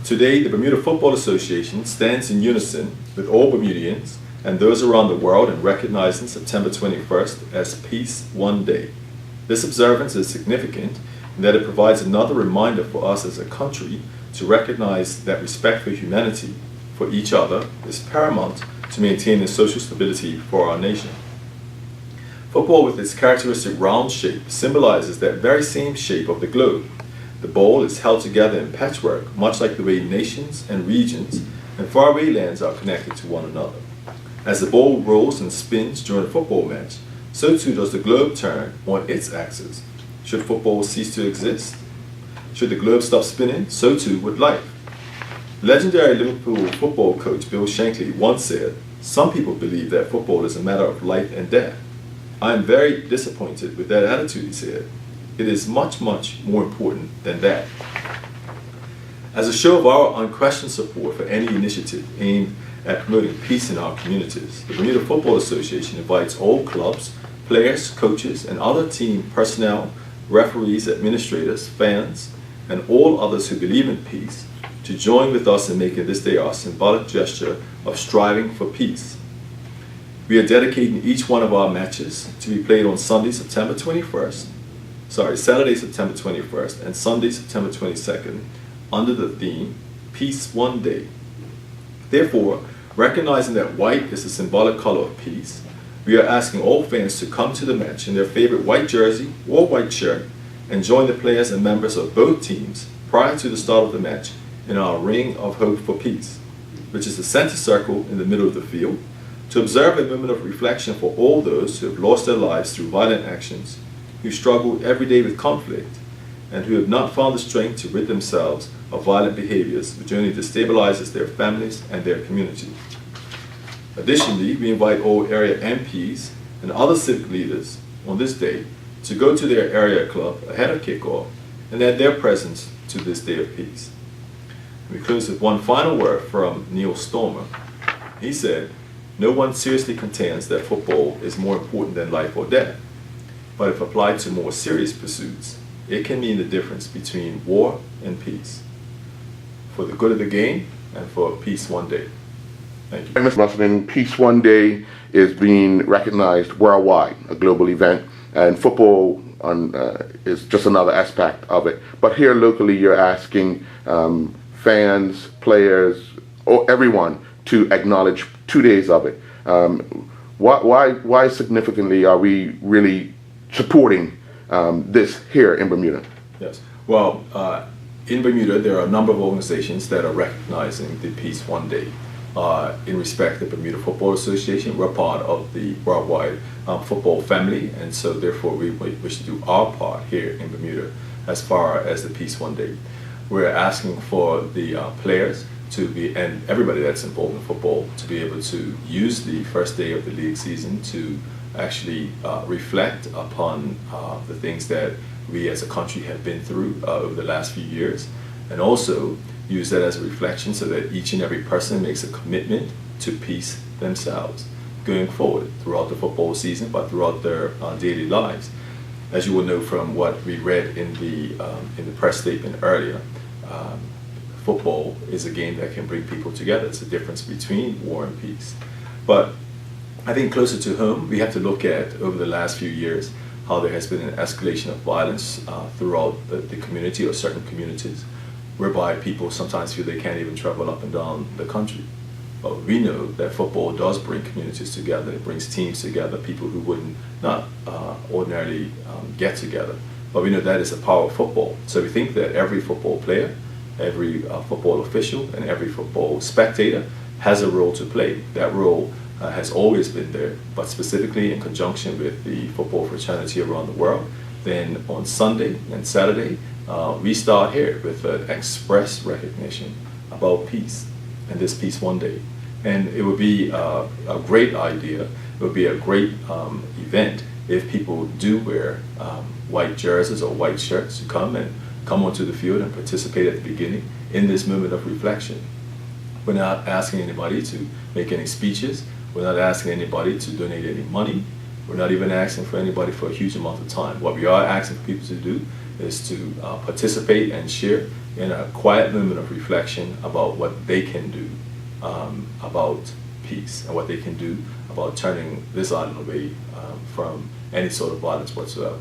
Today, the Bermuda Football Association stands in unison with all Bermudians and those around the world in recognizing September 21st as Peace One Day. This observance is significant in that it provides another reminder for us as a country to recognize that respect for humanity, for each other, is paramount to maintaining social stability for our nation. Football, with its characteristic round shape, symbolizes that very same shape of the globe. The ball is held together in patchwork, much like the way nations and regions and faraway lands are connected to one another. As the ball rolls and spins during a football match, so too does the globe turn on its axis. Should football cease to exist? Should the globe stop spinning? So too would life. Legendary Liverpool football coach Bill Shankly once said, "Some people believe that football is a matter of life and death. I am very disappointed with that attitude," he said. "It is much, much more important than that." As a show of our unquestioned support for any initiative aimed at promoting peace in our communities, the Bermuda Football Association invites all clubs, players, coaches, and other team personnel, referees, administrators, fans, and all others who believe in peace to join with us in making this day our symbolic gesture of striving for peace. We are dedicating each one of our matches to be played on Saturday, September 21st, and Sunday, September 22nd, under the theme, Peace One Day. Therefore, recognizing that white is the symbolic color of peace, we are asking all fans to come to the match in their favorite white jersey or white shirt and join the players and members of both teams prior to the start of the match in our Ring of Hope for Peace, which is the center circle in the middle of the field, to observe a moment of reflection for all those who have lost their lives through violent actions, who struggle every day with conflict, and who have not found the strength to rid themselves of violent behaviors which only destabilizes their families and their community. Additionally, we invite all area MPs and other civic leaders on this day to go to their area club ahead of kickoff and add their presence to this day of peace. We close with one final word from Neil Stormer. He said, "No one seriously contends that football is more important than life or death, but if applied to more serious pursuits, it can mean the difference between war and peace. For the good of the game and for peace one day." Thank you. Mr. Mussenden, Peace One Day is being recognized worldwide, a global event, and football is just another aspect of it. But here locally, you're asking fans, players, or everyone to acknowledge 2 days of it. Why significantly are we really supporting this here in Bermuda? Yes. Well, in Bermuda, there are a number of organizations that are recognizing the Peace One Day. In respect to the Bermuda Football Association, we're part of the worldwide football family, and so therefore we wish to do our part here in Bermuda as far as the Peace One Day. We're asking for the players to be, and everybody that's involved in football, to be able to use the first day of the league season to actually reflect upon the things that we as a country have been through over the last few years, and also use that as a reflection so that each and every person makes a commitment to peace themselves going forward throughout the football season, but throughout their daily lives. As you will know from what we read in the press statement earlier, football is a game that can bring people together. It's the difference between war and peace. But I think closer to home, we have to look at, over the last few years, how there has been an escalation of violence throughout the community or certain communities, whereby people sometimes feel they can't even travel up and down the country. But we know that football does bring communities together. It brings teams together, people who wouldn't not ordinarily get together. But we know that is the power of football. So we think that every football player, every football official, and every football spectator has a role to play. That role has always been there, but specifically in conjunction with the football fraternity around the world. Then on Sunday and Saturday, we start here with an express recognition about peace and this Peace One Day. And it would be a great idea, it would be a great event if people do wear white jerseys or white shirts to come onto the field and participate at the beginning in this moment of reflection. We're not asking anybody to make any speeches. We're not asking anybody to donate any money. We're not even asking for anybody for a huge amount of time. What we are asking for people to do is to participate and share in a quiet moment of reflection about what they can do about peace and what they can do about turning this island away from any sort of violence whatsoever.